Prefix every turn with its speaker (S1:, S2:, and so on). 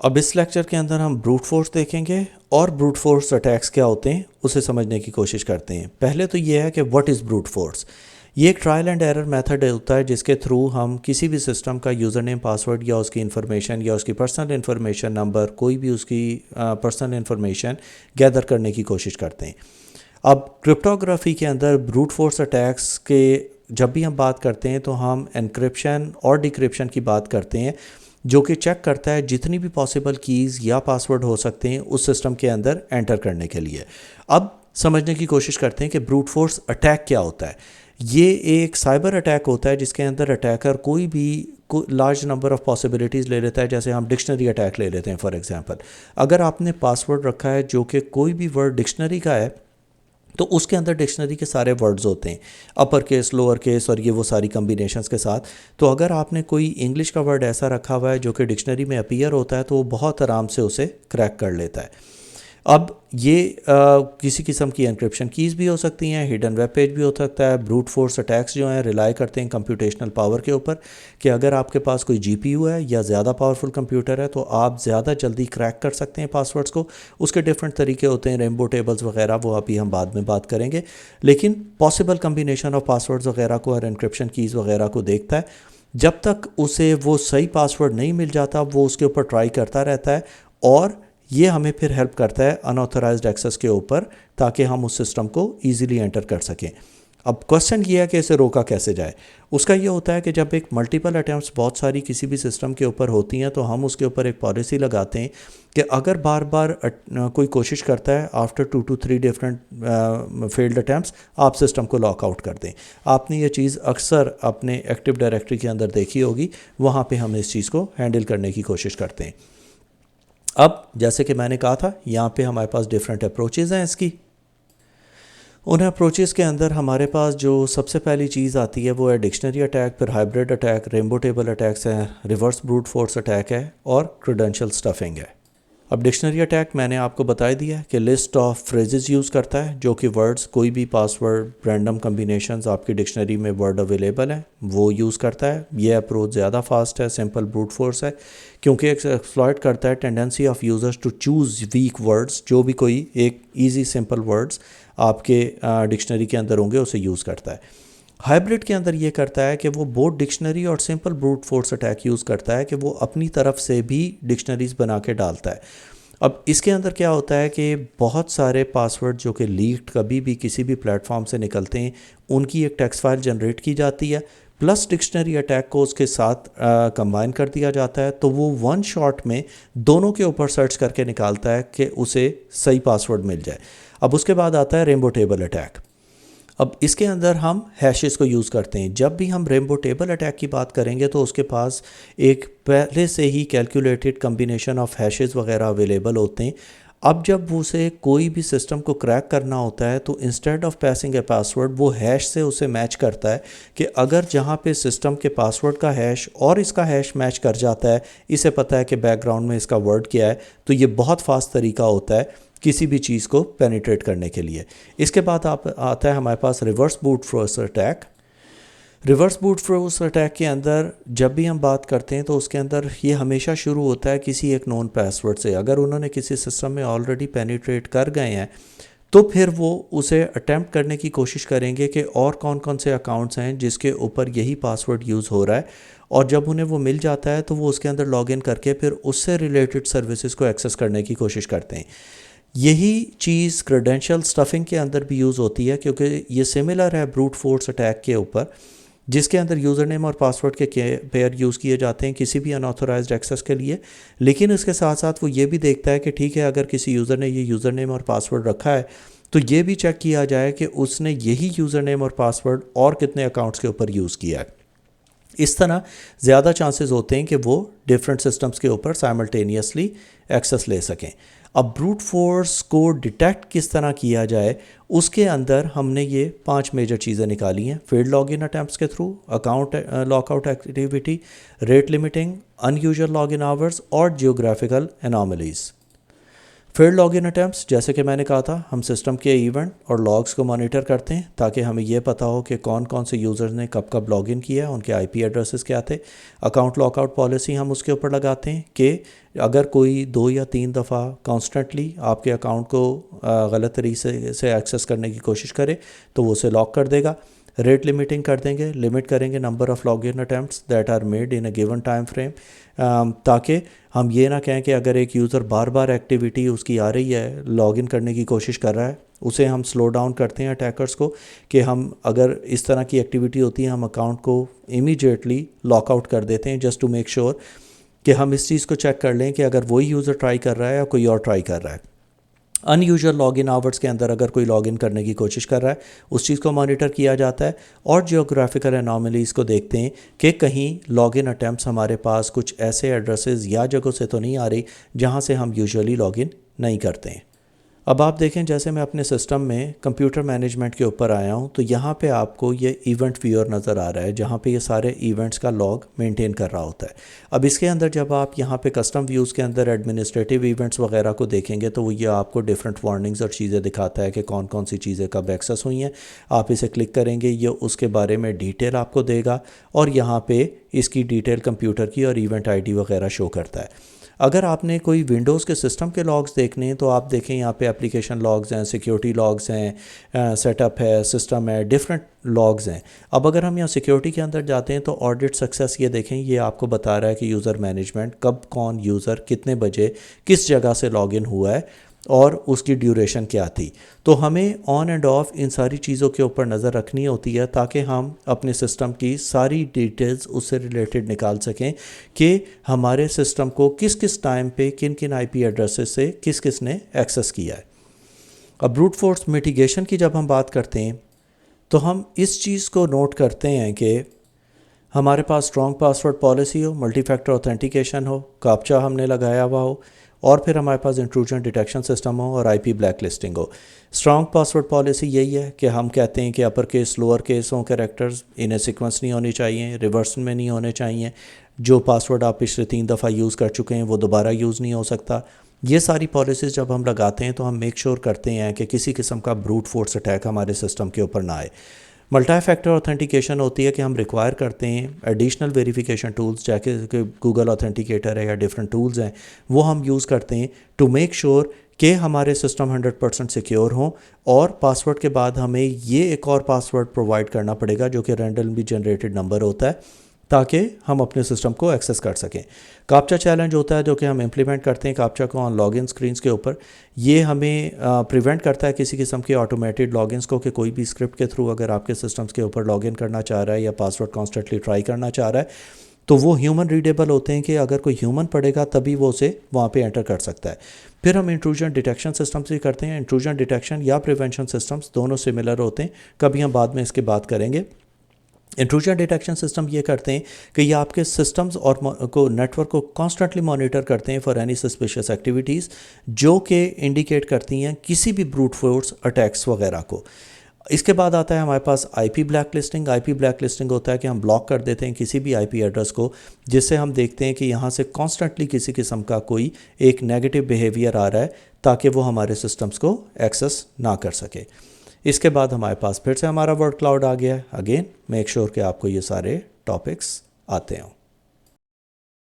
S1: अब इस लेक्चर के अंदर हम ब्रूट फोर्स देखेंगे और ब्रूट फोर्स अटैक्स क्या होते हैं उसे समझने की कोशिश करते हैं। पहले तो ये है कि व्हाट इज़ ब्रूट फोर्स। ये एक ट्रायल एंड एरर मेथड होता है जिसके थ्रू हम किसी भी सिस्टम का यूज़र नेम पासवर्ड या उसकी इन्फॉर्मेशन या उसकी पर्सनल इन्फॉर्मेशन नंबर कोई भी उसकी पर्सनल इन्फॉर्मेशन गैदर करने की कोशिश करते हैं। अब क्रिप्टोग्राफी के अंदर ब्रूट फोर्स अटैक्स के जब भी हम बात करते हैं तो हम एनक्रिप्शन और डिक्रिप्शन की बात करते हैं, जो कि चेक करता है जितनी भी पॉसिबल कीज़ या पासवर्ड हो सकते हैं उस सिस्टम के अंदर एंटर करने के लिए। अब समझने की कोशिश करते हैं कि ब्रूट फोर्स अटैक क्या होता है। ये एक साइबर अटैक होता है जिसके अंदर अटैकर कोई भी लार्ज नंबर ऑफ पॉसिबिलिटीज़ ले लेता है। जैसे हम डिक्शनरी अटैक ले लेते हैं फॉर एग्जांपल, अगर आपने पासवर्ड रखा है जो कि कोई भी वर्ड डिक्शनरी का है तो उसके अंदर डिक्शनरी के सारे वर्ड्स होते हैं, अपर केस, लोअर केस और ये वो सारी कम्बिनेशंस के साथ। तो अगर आपने कोई इंग्लिश का वर्ड ऐसा रखा हुआ है जो कि डिक्शनरी में अपीयर होता है तो वो बहुत आराम से उसे क्रैक कर लेता है। अब ये किसी किस्म की एनक्रिप्शन कीज़ भी हो सकती हैं, हिडन वेब पेज भी हो सकता है। ब्रूट फोर्स अटैक्स जो हैं रिलाई करते हैं कंप्यूटेशनल पावर के ऊपर, कि अगर आपके पास कोई जीपीयू है या ज़्यादा पावरफुल कंप्यूटर है तो आप ज़्यादा जल्दी क्रैक कर सकते हैं पासवर्ड्स को। उसके डिफरेंट तरीके होते हैं, रेनबो टेबल्स वगैरह, वो अभी हम बाद में बात करेंगे। लेकिन पॉसिबल कम्बिनेशन ऑफ पासवर्ड्स वगैरह को और एनक्रिप्शन कीज़ वगैरह को देखता है। जब तक उसे वो सही पासवर्ड नहीं मिल जाता वो उसके ऊपर ट्राई करता रहता है, और ये हमें फिर हेल्प करता है अनऑथराइज्ड एक्सेस के ऊपर, ताकि हम उस सिस्टम को ईजिली एंटर कर सकें। अब क्वेश्चन ये है कि इसे रोका कैसे जाए। उसका ये होता है कि जब एक मल्टीपल अटैम्प्ट्स बहुत सारी किसी भी सिस्टम के ऊपर होती हैं तो हम उसके ऊपर एक पॉलिसी लगाते हैं कि अगर बार बार कोई कोशिश करता है after 2 to 3 different failed attempts, आप सिस्टम को लॉक आउट कर दें। आपने ये चीज़ अक्सर अपने एक्टिव डायरेक्टरी के अंदर देखी होगी, वहाँ पे हम इस चीज़ को हैंडल करने की कोशिश करते हैं। अब जैसे कि मैंने कहा था, यहाँ पे हमारे पास डिफरेंट अप्रोचेज़ हैं इसकी। उन अप्रोचेज़ के अंदर हमारे पास जो सबसे पहली चीज़ आती है वो है डिक्शनरी अटैक, फिर hybrid attack, rainbow table attacks हैं, रिवर्स ब्रूट फोर्स अटैक है और क्रेडेंशियल स्टफिंग है। अब डिक्शनरी अटैक मैंने आपको बता दिया कि लिस्ट ऑफ फ्रेजेस यूज़ करता है, जो कि वर्ड्स, कोई भी पासवर्ड, रैंडम कम्बिनेशंस आपकी डिक्शनरी में वर्ड अवेलेबल हैं वो यूज़ करता है। ये अप्रोच ज़्यादा फास्ट है, सिंपल ब्रूट फोर्स है, क्योंकि एक्सप्लॉइट करता है tendency of users to choose weak words. जो भी कोई एक ईजी सिंपल वर्ड्स आपके डिक्शनरी के अंदर होंगे उसे यूज़ करता है। हाइब्रिड के अंदर ये करता है कि वो बोथ डिक्शनरी और simple brute force attack use करता है कि वो अपनी तरफ से भी डिक्शनरीज बना के डालता है। अब इसके अंदर क्या होता है कि बहुत सारे पासवर्ड जो कि लीक्ड कभी भी किसी भी प्लेटफॉर्म से निकलते हैं, उनकी एक टेक्स्ट फाइल जनरेट की जाती है, प्लस डिक्शनरी अटैक को उसके साथ कंबाइन कर दिया जाता है। तो वो वन शॉट में दोनों के ऊपर सर्च करके निकालता है कि उसे सही पासवर्ड मिल जाए। अब उसके बाद आता है रेनबो टेबल अटैक। अब इसके अंदर हम हैशेस को यूज़ करते हैं। जब भी हम रेनबो टेबल अटैक की बात करेंगे तो उसके पास एक पहले से ही कैलकुलेटेड कम्बिनेशन ऑफ हैशेस वगैरह अवेलेबल होते हैं। अब जब उसे कोई भी सिस्टम को क्रैक करना होता है तो instead of passing a password वो हैश से उसे मैच करता है कि अगर जहाँ पे सिस्टम के पासवर्ड का हैश और इसका हैश मैच कर जाता है, इसे पता है कि बैकग्राउंड में इसका वर्ड क्या है, तो ये बहुत फास्ट तरीका होता है किसी भी चीज़ को पेनिट्रेट करने के लिए। इसके बाद आता है हमारे पास reverse brute force attack. Reverse brute force attack के अंदर जब भी हम बात करते हैं तो उसके अंदर ये हमेशा शुरू होता है किसी एक नोन पासवर्ड से। अगर उन्होंने किसी सिस्टम में ऑलरेडी पेनिट्रेट कर गए हैं तो फिर वो उसे अटैम्प्ट करने की कोशिश करेंगे कि और कौन कौन से अकाउंट्स हैं जिसके ऊपर यही पासवर्ड यूज़ हो रहा है, और जब उन्हें वो मिल जाता है तो वो उसके अंदर लॉगिन करके फिर उससे रिलेटेड सर्विसेज को एक्सेस करने की कोशिश करते हैं। यही चीज़ क्रेडेंशियल स्टफिंग के अंदर भी यूज़ होती है, क्योंकि ये सिमिलर है ब्रूट फोर्स अटैक के ऊपर, जिसके अंदर यूज़र नेम और पासवर्ड के पेयर यूज़ किए जाते हैं किसी भी अनऑथराइज्ड एक्सेस के लिए। लेकिन इसके साथ साथ वो ये भी देखता है कि ठीक है, अगर किसी यूज़र ने ये यूज़र नेम और पासवर्ड रखा है तो ये भी चेक किया जाए कि उसने यही यूज़र नेम और पासवर्ड और कितने अकाउंट्स के ऊपर यूज़ किया है। इस तरह ज़्यादा चांसेस होते हैं कि वो डिफरेंट सिस्टम्स के ऊपर साइमल्टेनियसली एक्सेस ले सकें। अब ब्रूट फोर्स को डिटेक्ट किस तरह किया जाए, उसके अंदर हमने ये 5 मेजर चीज़ें निकाली हैं। फेल्ड लॉगिन अटैम्प्ट्स के through, account lockout activity, rate limiting, unusual login hours और geographical anomalies. Failed login attempts, जैसे कि मैंने कहा था, हम सिस्टम के इवेंट और लॉग्स को मॉनिटर करते हैं ताकि हमें ये पता हो कि कौन कौन से यूज़र्स ने कब कब लॉगिन किया, उनके आईपी एड्रेसेस क्या थे। अकाउंट लॉकआउट पॉलिसी हम उसके ऊपर लगाते हैं कि अगर कोई 2 या 3 दफ़ा कॉन्स्टेंटली आपके अकाउंट को गलत तरीके से एक्सेस करने की कोशिश करे तो वो उसे लॉक कर देगा। रेट लिमिटिंग कर देंगे, लिमिट करेंगे number of login attempts that are made in a given time frame, ताकि हम ये ना कहें कि अगर एक यूज़र बार बार एक्टिविटी उसकी आ रही है, लॉगिन करने की कोशिश कर रहा है, उसे हम स्लो डाउन करते हैं अटैकर्स को कि हम अगर इस तरह की एक्टिविटी होती है हम अकाउंट को इमीडिएटली लॉकआउट कर देते हैं, जस्ट टू मेक श्योर कि हम इस चीज़ को चेक कर लें कि अगर वही यूज़र ट्राई कर रहा है या कोई और ट्राई कर रहा है। अनयूजुअल लॉगिन आवर्स के अंदर अगर कोई लॉगिन करने की कोशिश कर रहा है उस चीज़ को मॉनिटर किया जाता है, और जियोग्राफिकल एनॉमलीज़ को देखते हैं कि कहीं लॉगिन अटैम्प्ट्स हमारे पास कुछ ऐसे एड्रेसेस या जगहों से तो नहीं आ रही जहां से हम यूजुअली लॉगिन नहीं करते हैं। अब आप देखें, जैसे मैं अपने सिस्टम में कंप्यूटर मैनेजमेंट के ऊपर आया हूं तो यहाँ पे आपको ये इवेंट व्यूअर नज़र आ रहा है जहाँ पे ये सारे इवेंट्स का लॉग मेंटेन कर रहा होता है। अब इसके अंदर जब आप यहाँ पे कस्टम व्यूज़ के अंदर एडमिनिस्ट्रेटिव इवेंट्स वगैरह को देखेंगे तो वो ये आपको डिफरेंट वार्निंग्स और चीज़ें दिखाता है कि कौन कौन सी चीज़ें कब एक्सेस हुई हैं। आप इसे क्लिक करेंगे, ये उसके बारे में डिटेल आपको देगा और यहाँ पर इसकी डिटेल कंप्यूटर की और इवेंट ID वगैरह शो करता है। अगर आपने कोई विंडोज़ के सिस्टम के लॉग्स देखने हैं तो आप देखें यहाँ पे एप्लीकेशन लॉग्स हैं, सिक्योरिटी लॉग्स हैं, सेटअप है, सिस्टम है, डिफरेंट लॉग्स हैं। अब अगर हम यहाँ सिक्योरिटी के अंदर जाते हैं तो ऑडिट सक्सेस ये देखें, ये आपको बता रहा है कि यूज़र मैनेजमेंट कब कौन यूज़र कितने बजे किस जगह से लॉगिन हुआ है और उसकी ड्यूरेशन क्या थी। तो हमें ऑन एंड ऑफ इन सारी चीज़ों के ऊपर नज़र रखनी होती है ताकि हम अपने सिस्टम की सारी डिटेल्स उससे रिलेटेड निकाल सकें कि हमारे सिस्टम को किस किस टाइम पे किन किन IP एड्रेसेस से किस किस ने एक्सेस किया है। अब ब्रूट फोर्स मिटिगेशन की जब हम बात करते हैं तो हम इस चीज़ को नोट करते हैं कि हमारे पास स्ट्रॉन्ग पासवर्ड पॉलिसी हो, मल्टी फैक्टर ऑथेंटिकेशन हो, कैप्चा हमने लगाया हुआ हो, और फिर हमारे पास इंट्रूजन डिटेक्शन सिस्टम हो और IP ब्लैक लिस्टिंग हो। स्ट्रॉन्ग पासवर्ड पॉलिसी यही है कि हम कहते हैं कि अपर केस लोअर केस हों कैरेक्टर्स, इन्हें सीक्वेंस नहीं होनी चाहिए, रिवर्स में नहीं होने चाहिए, जो पासवर्ड आप पिछले 3 दफ़ा यूज़ कर चुके हैं वो दोबारा यूज़ नहीं हो सकता। ये सारी पॉलिसीज़ जब हम लगाते हैं तो हम मेक श्योर करते हैं कि किसी किस्म का ब्रूट फोर्स अटैक हमारे सिस्टम के ऊपर ना आए। मल्टी फैक्टर ऑथेंटिकेशन होती है कि हम रिक्वायर करते हैं एडिशनल वेरिफिकेशन टूल्स, चाहे गूगल ऑथेंटिकेटर है या डिफरेंट टूल्स हैं, वो हम यूज़ करते हैं टू मेक श्योर कि हमारे सिस्टम 100% सिक्योर हों। और पासवर्ड के बाद हमें ये एक और पासवर्ड प्रोवाइड करना पड़ेगा जो कि रैंडमली जनरेटेड नंबर होता है ताकि हम अपने सिस्टम को एक्सेस कर सकें। कैप्चा चैलेंज होता है जो कि हम इम्प्लीमेंट करते हैं कैप्चा को ऑन लॉगिन स्क्रीन्स के ऊपर। ये हमें प्रिवेंट करता है किसी किस्म के ऑटोमेटेड लॉगिन्स को कि कोई भी स्क्रिप्ट के थ्रू अगर आपके सिस्टम्स के ऊपर लॉगिन करना चाह रहा है या पासवर्ड कॉन्स्टेंटली ट्राई करना चाह रहा है तो वो ह्यूमन रीडेबल होते हैं कि अगर कोई ह्यूमन पढ़ेगा तभी वो उसे वहाँ पे एंटर कर सकता है। फिर हम इंट्रूजन डिटेक्शन सिस्टम्स भी करते हैं। इंट्रूजन डिटेक्शन या प्रिवेंशन सिस्टम्स दोनों सिमिलर होते हैं, कभी हम बाद में इसकी बात करेंगे। इंट्रूजन डिटेक्शन सिस्टम ये करते हैं कि ये आपके सिस्टम्स और को नेटवर्क को कॉन्स्टेंटली मॉनिटर करते हैं फॉर एनी सस्पिशियस एक्टिविटीज़ जो कि इंडिकेट करती हैं किसी भी ब्रूट फोर्स अटैक्स वगैरह को। इसके बाद आता है हमारे पास IP black listing. IP black listing होता है कि हम ब्लॉक कर देते हैं किसी भी IP एड्रेस को जिससे हम देखते हैं कि यहाँ से कॉन्स्टेंटली किसी किस्म का कोई एक नेगेटिव बिहेवियर आ रहा है ताकि वो हमारे सिस्टम्स को एक्सेस ना कर सके। इसके बाद हमारे पास फिर से हमारा वर्ड क्लाउड आ गया है। अगेन मेक श्योर कि आपको ये सारे टॉपिक्स आते हों।